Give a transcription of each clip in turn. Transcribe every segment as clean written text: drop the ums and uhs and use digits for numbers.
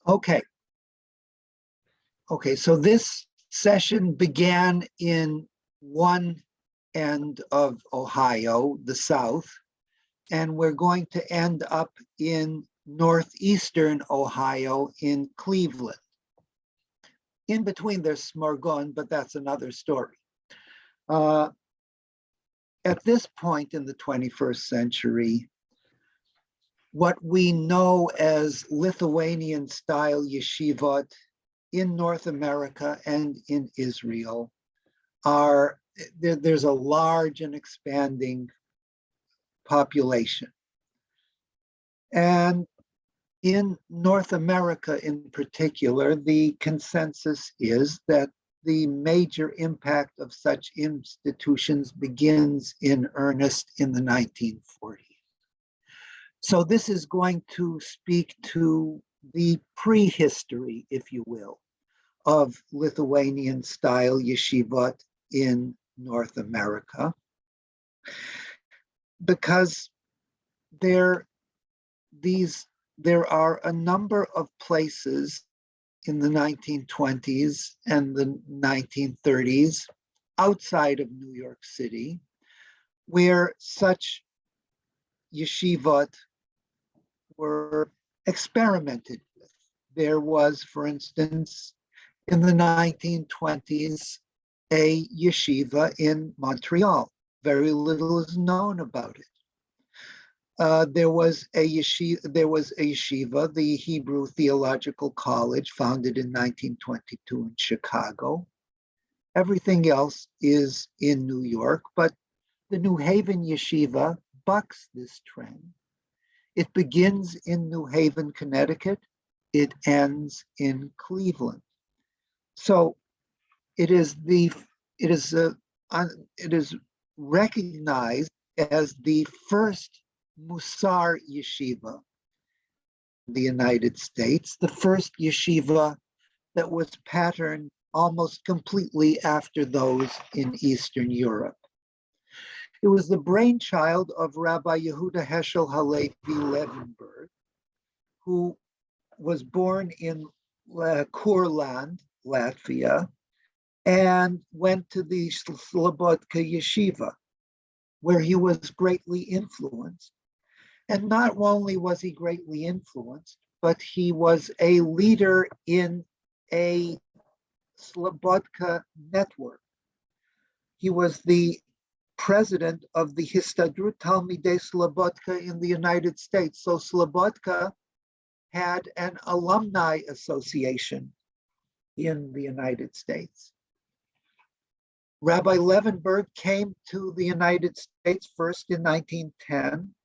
Okay. Okay, so this session began in one end of Ohio, the South, and we're going to end up in northeastern Ohio in Cleveland. In between there's Smorgon, but that's another story. At this point in the 21st century, what we know as Lithuanian style yeshivot in North America and in Israel there's a large and expanding population. And in North America in particular, the consensus is that the major impact of such institutions begins in earnest in the 1940s. So this is going to speak to the prehistory, if you will, of Lithuanian style yeshivot in North America, because there are a number of places in the 1920s and the 1930s outside of New York City where such yeshivot were experimented with. There was, for instance, in the 1920s, a yeshiva in Montreal. Very little is known about it. There was a yeshiva, the Hebrew Theological College, founded in 1922 in Chicago. Everything else is in New York, but the New Haven yeshiva bucks this trend. It begins in New Haven, Connecticut. It ends in Cleveland. So it is recognized as the first Musar yeshiva in the United States, the first yeshiva that was patterned almost completely after those in Eastern Europe. It was the brainchild of Rabbi Yehuda Heschel Halevi Levenberg, who was born in Kurland, Latvia, and went to the Slobodka Yeshiva, where he was greatly influenced. And not only was he greatly influenced, but he was a leader in a Slobodka network. He was the president of the Histadrut Talmidei Slobodka in the United States. So Slobodka had an alumni association in the United States. Rabbi Levenberg came to the United States first in 1910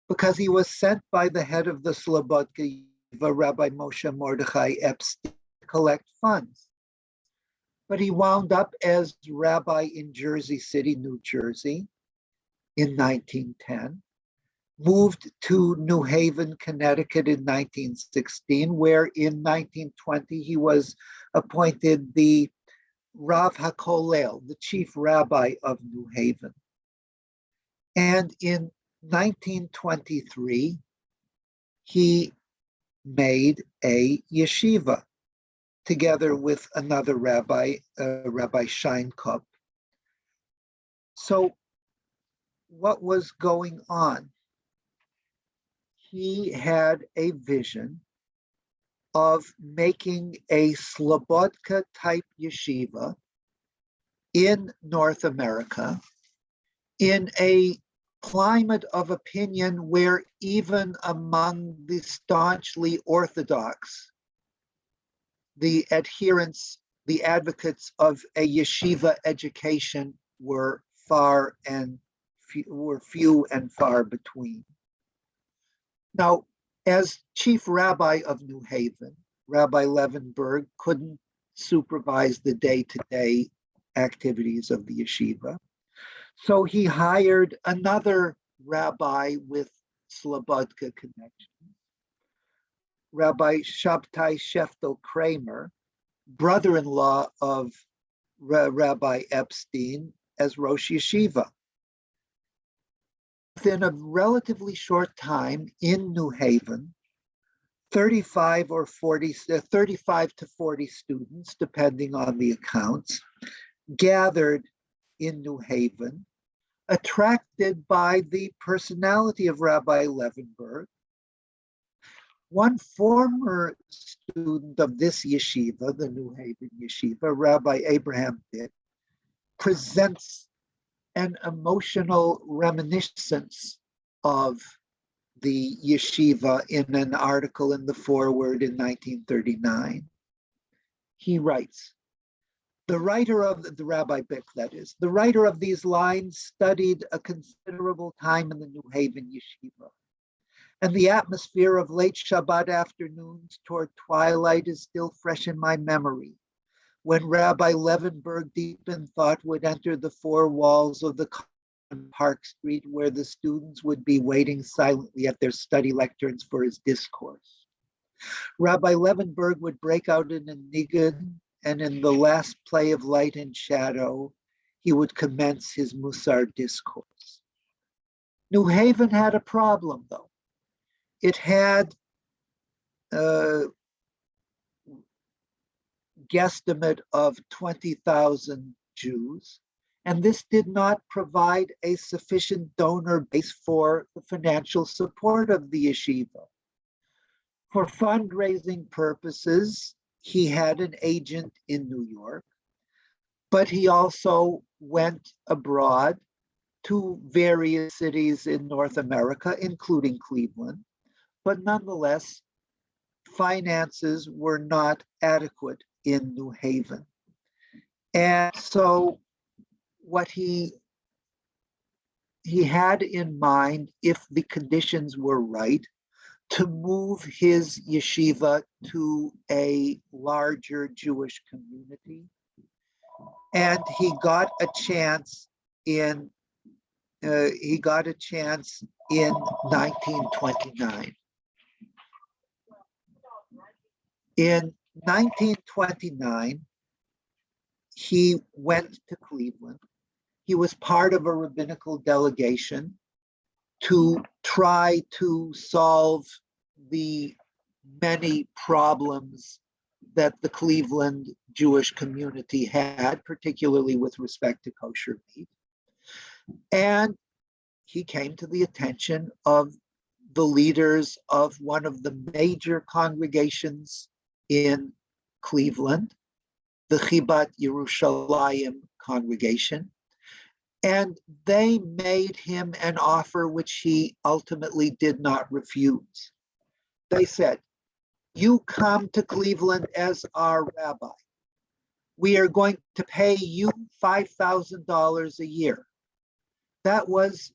because he was sent by the head of the Slobodka, Rabbi Moshe Mordechai Epstein, to collect funds. But he wound up as rabbi in Jersey City, New Jersey in 1910, moved to New Haven, Connecticut in 1916, where in 1920 he was appointed the Rav HaKolel, the chief rabbi of New Haven. And in 1923, he made a yeshiva together with another rabbi, Rabbi Scheinkopf. So what was going on? He had a vision of making a Slobodka type yeshiva in North America in a climate of opinion where even among the staunchly Orthodox, the adherents, the advocates of a yeshiva education were few and far between. Now, as chief rabbi of New Haven, Rabbi Levenberg couldn't supervise the day-to-day activities of the yeshiva. So he hired another rabbi with Slobodka connections, Rabbi Shabtai Sheftel Kramer, brother-in-law of Rabbi Epstein, as Rosh Yeshiva. Within a relatively short time in New Haven, 35 or 40, 35 to 40 students, depending on the accounts, gathered in New Haven, attracted by the personality of Rabbi Levenberg. One former student of this yeshiva, the New Haven yeshiva, Rabbi Abraham Bitt, presents an emotional reminiscence of the yeshiva in an article in the Forward in 1939. He writes, the writer of the Rabbi Bick, that is, the writer of these lines studied a considerable time in the New Haven yeshiva. And the atmosphere of late Shabbat afternoons toward twilight is still fresh in my memory, when Rabbi Levenberg, deep in thought, would enter the four walls of the Park Street, where the students would be waiting silently at their study lecterns for his discourse. Rabbi Levenberg would break out in a nigun, and in the last play of light and shadow, he would commence his Musar discourse. New Haven had a problem, though. It had a guesstimate of 20,000 Jews, and this did not provide a sufficient donor base for the financial support of the yeshiva. For fundraising purposes, he had an agent in New York, but he also went abroad to various cities in North America, including Cleveland. But nonetheless, finances were not adequate in New Haven. And so what he had in mind, if the conditions were right, to move his yeshiva to a larger Jewish community. And he got a chance in 1929. In 1929, he went to Cleveland. He was part of a rabbinical delegation to try to solve the many problems that the Cleveland Jewish community had, particularly with respect to kosher meat. And he came to the attention of the leaders of one of the major congregations in Cleveland, the Chibat Yerushalayim congregation, and they made him an offer which he ultimately did not refuse. They said, you come to Cleveland as our rabbi. We are going to pay you $5,000 a year. That was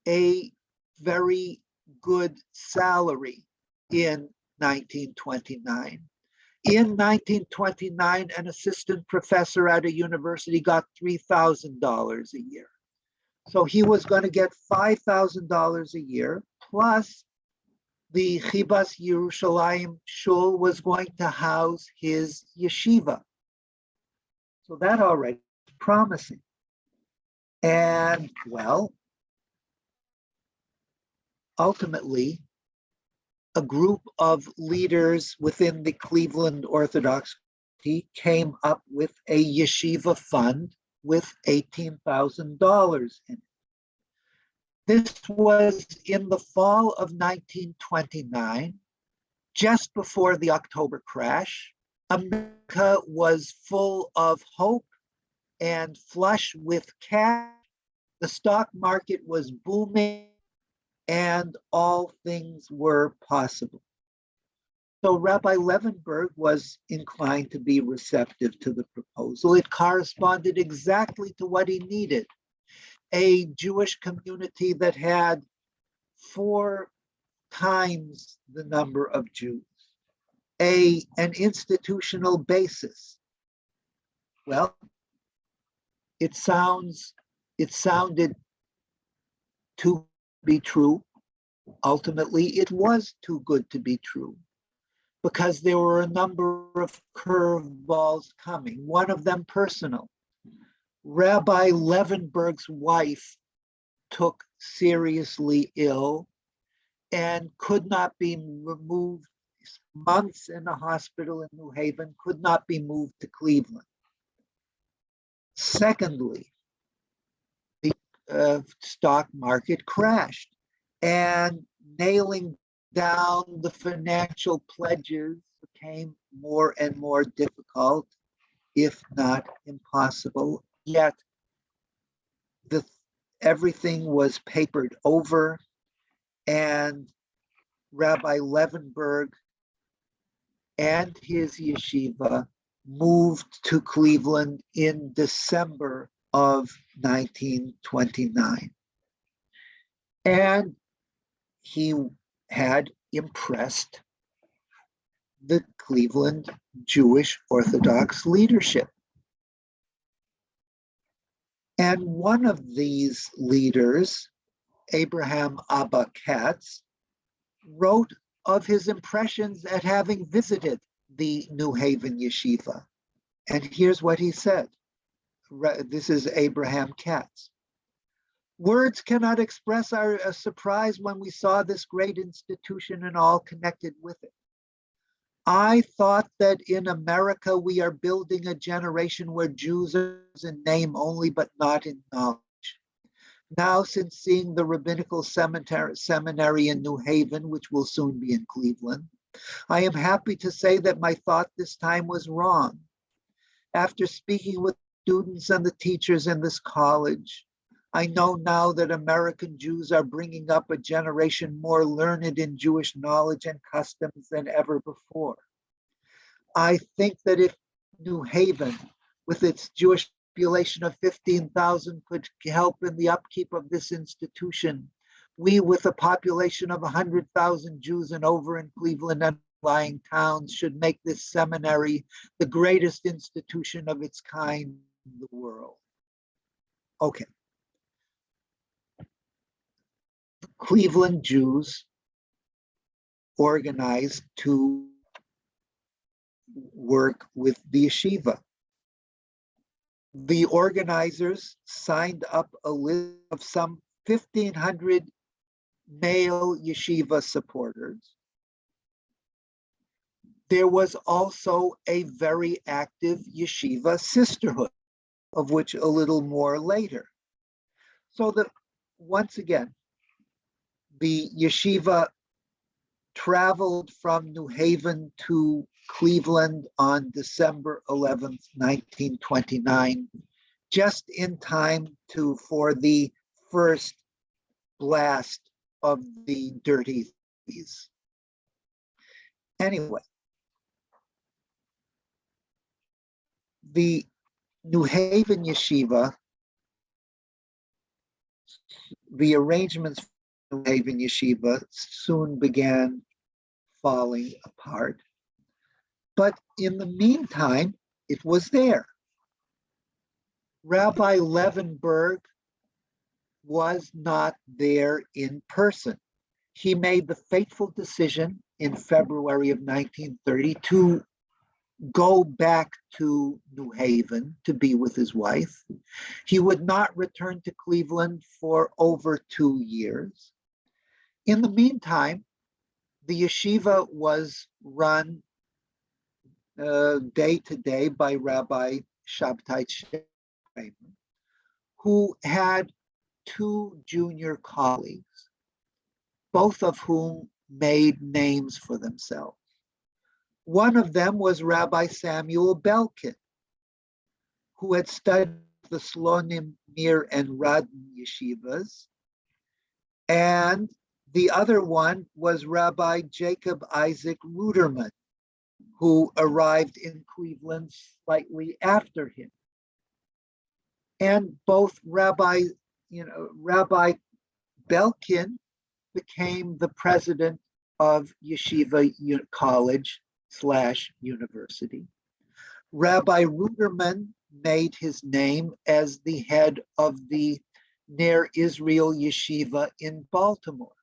a very good salary in 1929. In 1929, an assistant professor at a university got $3,000 a year. So he was going to get $5,000 a year, plus the Chibas Yerushalayim Shul was going to house his yeshiva. So that already is promising. And well, ultimately, a group of leaders within the Cleveland Orthodox came up with a yeshiva fund with $18,000 in it. This was in the fall of 1929, just before the October crash. America was full of hope and flush with cash. The stock market was booming, and all things were possible. So Rabbi Levenberg was inclined to be receptive to the proposal. It corresponded exactly to what he needed: a Jewish community that had 4 times the number of Jews, an institutional basis. Well, it sounded too be true. Ultimately, it was too good to be true, because there were a number of curveballs coming, one of them personal. Rabbi Levenberg's wife took seriously ill and could not be removed months in a hospital in New Haven, could not be moved to Cleveland. Secondly, the stock market crashed, and nailing down the financial pledges became more and more difficult, if not impossible. Yet everything was papered over, and Rabbi Levenberg and his yeshiva moved to Cleveland in December of 1929. And he had impressed the Cleveland Jewish Orthodox leadership. And one of these leaders, Abraham Abba Katz, wrote of his impressions at having visited the New Haven Yeshiva. And here's what he said. This is Abraham Katz. Words cannot express our surprise when we saw this great institution and all connected with it. I thought that in America we are building a generation where Jews are in name only, but not in knowledge. Now, since seeing the rabbinical seminary in New Haven, which will soon be in Cleveland, I am happy to say that my thought this time was wrong. After speaking with students and the teachers in this college, I know now that American Jews are bringing up a generation more learned in Jewish knowledge and customs than ever before. I think that if New Haven, with its Jewish population of 15,000, could help in the upkeep of this institution, we, with a population of 100,000 Jews and over in Cleveland and outlying towns, should make this seminary the greatest institution of its kind in the world. Okay. Cleveland Jews organized to work with the yeshiva. The organizers signed up a list of some 1,500 male yeshiva supporters. There was also a very active yeshiva sisterhood, of which a little more later. So that once again, the yeshiva traveled from New Haven to Cleveland on December 11th, 1929, just in time for the first blast of the dirty 30s. Anyway, the New Haven Yeshiva, the arrangements for New Haven Yeshiva soon began falling apart. But in the meantime, it was there. Rabbi Levenberg was not there in person. He made the fateful decision in February of 1930 to go back to New Haven to be with his wife. He would not return to Cleveland for over 2 years. In the meantime, the yeshiva was run day to day by Rabbi Shabtai Shramer, who had 2 junior colleagues, both of whom made names for themselves. One of them was Rabbi Samuel Belkin, who had studied the Slonim, Mir, and Radin yeshivas. And the other one was Rabbi Jacob Isaac Ruderman, who arrived in Cleveland slightly after him. And both Rabbi Belkin became the president of Yeshiva College / University. Rabbi Ruderman made his name as the head of the Ner Israel Yeshiva in Baltimore.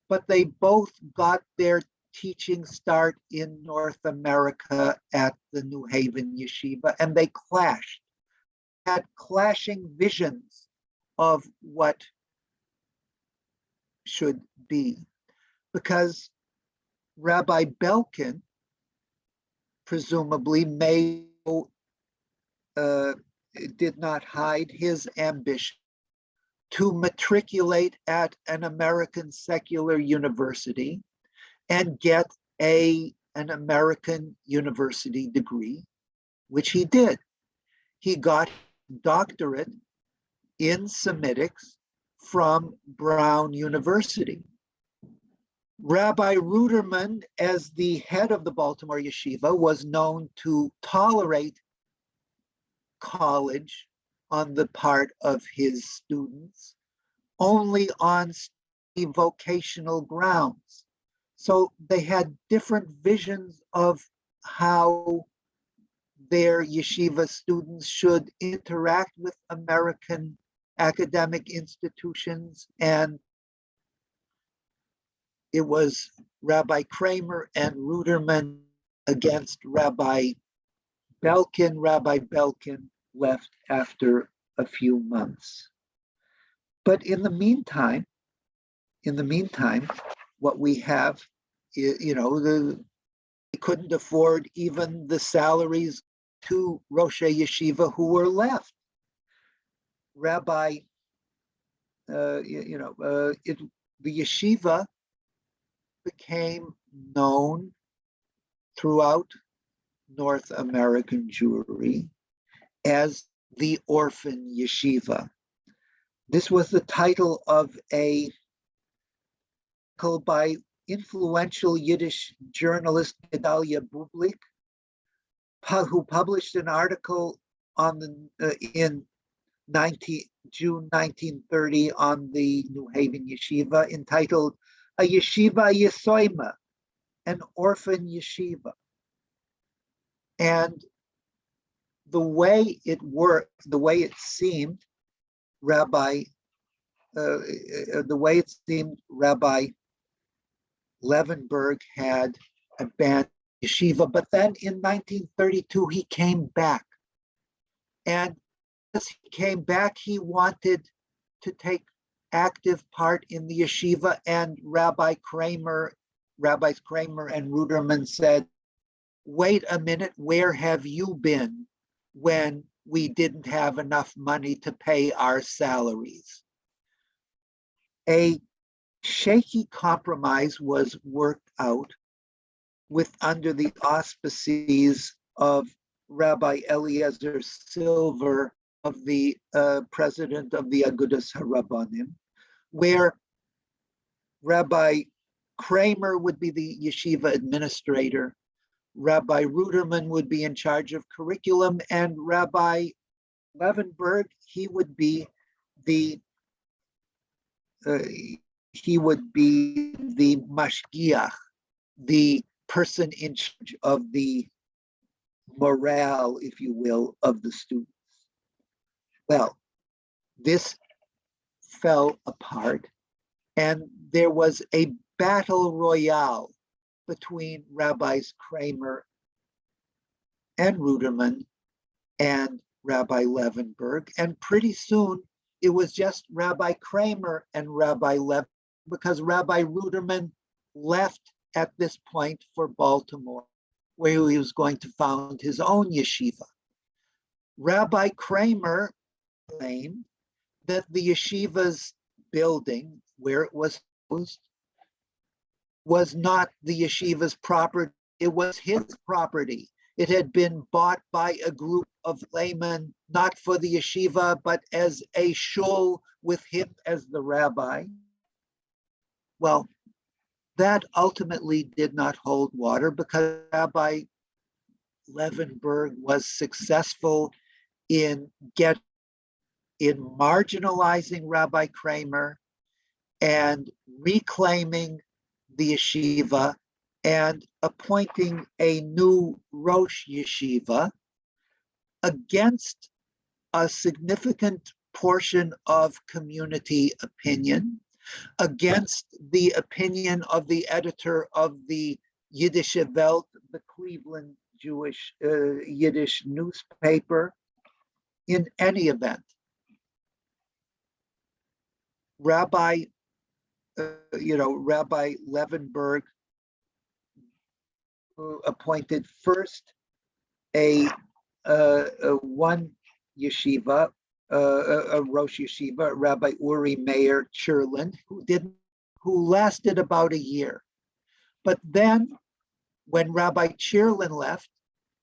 But they both got their teaching start in North America at the New Haven Yeshiva, and they clashed, had clashing visions of what should be. Because Rabbi Belkin presumably did not hide his ambition to matriculate at an American secular university and get an American university degree, which he did. He got a doctorate in Semitics from Brown University. Rabbi Ruderman, as the head of the Baltimore Yeshiva, was known to tolerate college on the part of his students only on vocational grounds. So they had different visions of how their yeshiva students should interact with American academic institutions. And it was Rabbi Kramer and Ruderman against Rabbi Belkin. Rabbi Belkin left after a few months. But in the meantime, what we have, they couldn't afford even the salaries to Roshei Yeshiva who were left. The yeshiva became known throughout North American Jewry as the Orphan Yeshiva. This was the title of a article by influential Yiddish journalist Gedalia Bublik, who published an article in June 1930 on the New Haven Yeshiva entitled "A Yeshiva Yesoima," an orphan yeshiva. And the way it worked, the way it seemed, Rabbi Levenberg had abandoned yeshiva, but then in 1932 he came back. And as he came back, he wanted to take active part in the yeshiva, and Rabbis Kramer and Ruderman said, "Wait a minute, where have you been when we didn't have enough money to pay our salaries?" A shaky compromise was worked out under the auspices of Rabbi Eliezer Silver, of the president of the Agudas Harabanim, where Rabbi Kramer would be the yeshiva administrator, Rabbi Ruderman would be in charge of curriculum, and Rabbi Levenberg, he would be the mashgiach, the person in charge of the morale, if you will, of the students. Well, this fell apart, and there was a battle royale between Rabbis Kramer and Ruderman and Rabbi Levenberg, and pretty soon it was just Rabbi Kramer and Rabbi Levenberg, because Rabbi Ruderman left at this point for Baltimore, where he was going to found his own yeshiva. Rabbi Kramer claimed that the yeshiva's building, where it was housed, was not the yeshiva's property, it was his property. It had been bought by a group of laymen, not for the yeshiva, but as a shul with him as the rabbi. Well, that ultimately did not hold water, because Rabbi Levenberg was successful in marginalizing Rabbi Kramer and reclaiming the yeshiva and appointing a new Rosh Yeshiva against a significant portion of community opinion, against the opinion of the editor of the Yiddish Welt, the Cleveland Jewish Yiddish newspaper. In any event, Rabbi Levenberg appointed first a one yeshiva, a Rosh Yeshiva, Rabbi Uri Meir Churlin, who lasted about a year. But then, when Rabbi Churlin left,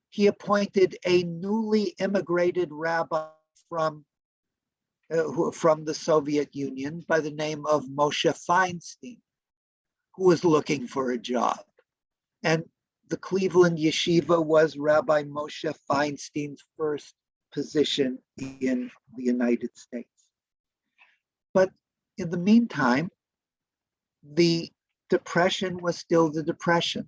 he appointed a newly immigrated rabbi from the Soviet Union by the name of Moshe Feinstein, who was looking for a job. And the Cleveland Yeshiva was Rabbi Moshe Feinstein's first position in the United States. But in the meantime, the Depression was still the Depression.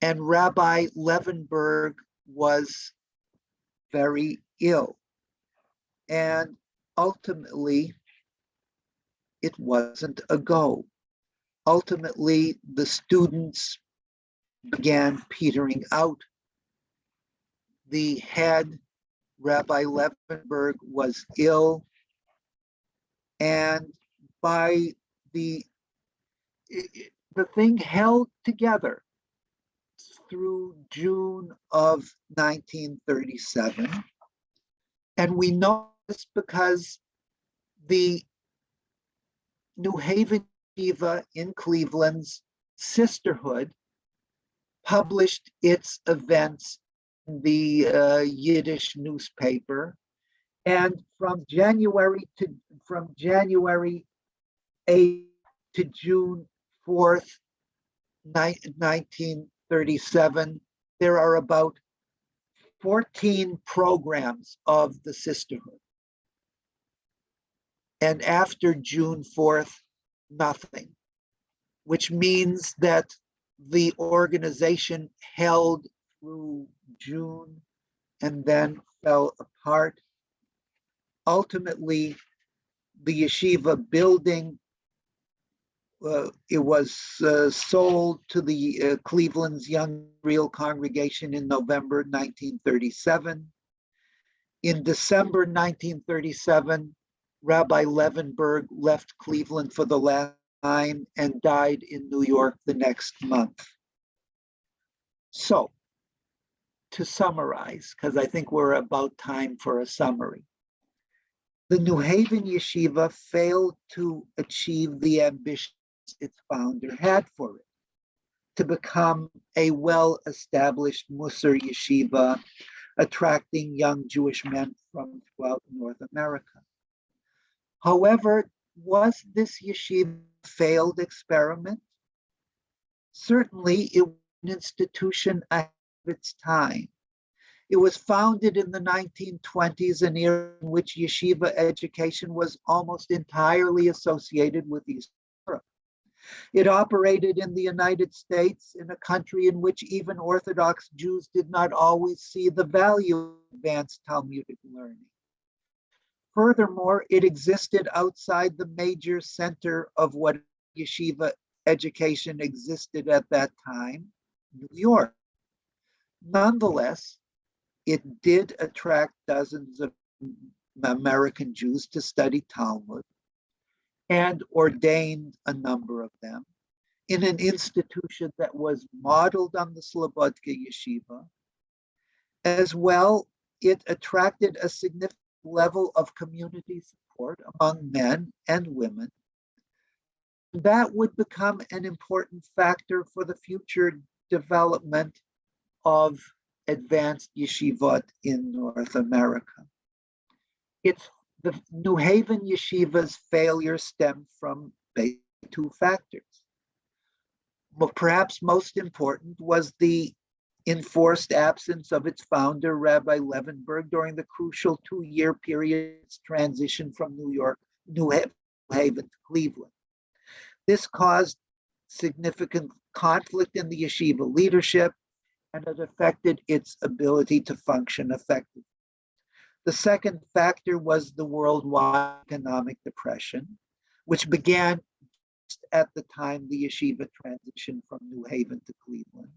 And Rabbi Levenberg was very ill. And ultimately, it wasn't a go. Ultimately, the students began petering out. The head, Rabbi Levenberg, was ill, and by the thing held together through June of 1937. And we know this because the New Haven Yeshiva in Cleveland's sisterhood published its events in the Yiddish newspaper. And from January 8th to June 4th, 1937, there are about 14 programs of the sisterhood. And after June 4th, nothing, which means that the organization held through June and then fell apart. Ultimately, the yeshiva building, it was sold to the Cleveland's Young Real Congregation in November 1937. In December 1937, Rabbi Levenberg left Cleveland for the last time and died in New York the next month. So, to summarize, because I think we're about time for a summary, the New Haven Yeshiva failed to achieve the ambitions its founder had for it, to become a well-established Musar yeshiva, attracting young Jewish men from throughout North America. However, was this yeshiva a failed experiment? Certainly, it was an institution ahead of its time. It was founded in the 1920s, an era in which yeshiva education was almost entirely associated with East Europe. It operated in the United States, in a country in which even Orthodox Jews did not always see the value of advanced Talmudic learning. Furthermore, it existed outside the major center of what yeshiva education existed at that time, New York. Nonetheless, it did attract dozens of American Jews to study Talmud and ordained a number of them in an institution that was modeled on the Slobodka Yeshiva. As well, it attracted a significant level of community support among men and women. That would become an important factor for the future development of advanced yeshivot in North America. It's the New Haven Yeshiva's failure stemmed from two factors. Perhaps most important was the enforced absence of its founder, Rabbi Levenberg, during the crucial 2-year period its transition from New Haven to Cleveland. This caused significant conflict in the yeshiva leadership, and it affected its ability to function effectively. The second factor was the worldwide economic depression, which began just at the time the yeshiva transitioned from New Haven to Cleveland,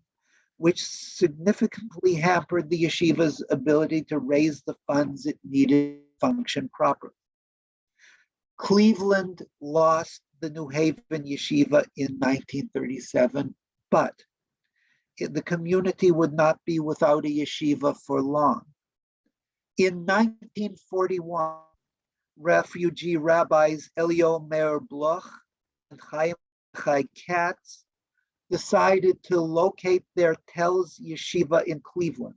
which significantly hampered the yeshiva's ability to raise the funds it needed to function properly. Cleveland lost the New Haven Yeshiva in 1937, but the community would not be without a yeshiva for long. In 1941, refugee rabbis Elio Meir Bloch and Chaim Chai Katz decided to locate their Telz yeshiva in Cleveland,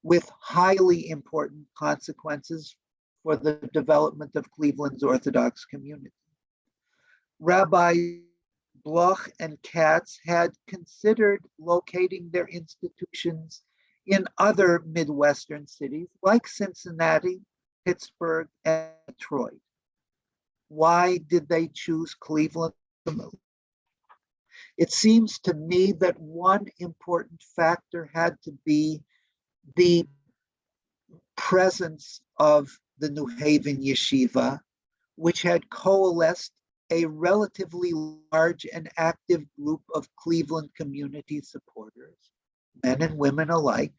with highly important consequences for the development of Cleveland's Orthodox community. Rabbi Bloch and Katz had considered locating their institutions in other Midwestern cities like Cincinnati, Pittsburgh, and Detroit. Why did they choose Cleveland? It seems to me that one important factor had to be the presence of the New Haven Yeshiva, which had coalesced a relatively large and active group of Cleveland community supporters, men and women alike,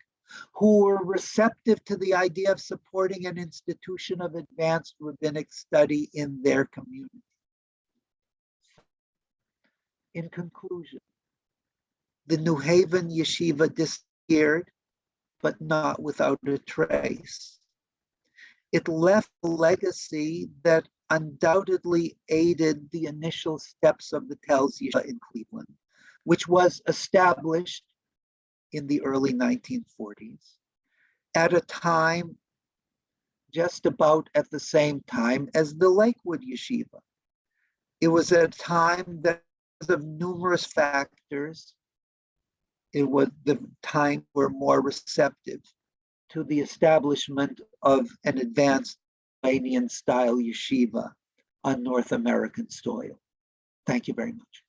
who were receptive to the idea of supporting an institution of advanced rabbinic study in their community. In conclusion, the New Haven Yeshiva disappeared, but not without a trace. It left a legacy that undoubtedly aided the initial steps of the Telz Yeshiva in Cleveland, which was established in the early 1940s, at a time just about at the same time as the Lakewood Yeshiva. It was at a time that, because of numerous factors, it was the time were more receptive to the establishment of an advanced Iranian style yeshiva on North American soil. Thank you very much.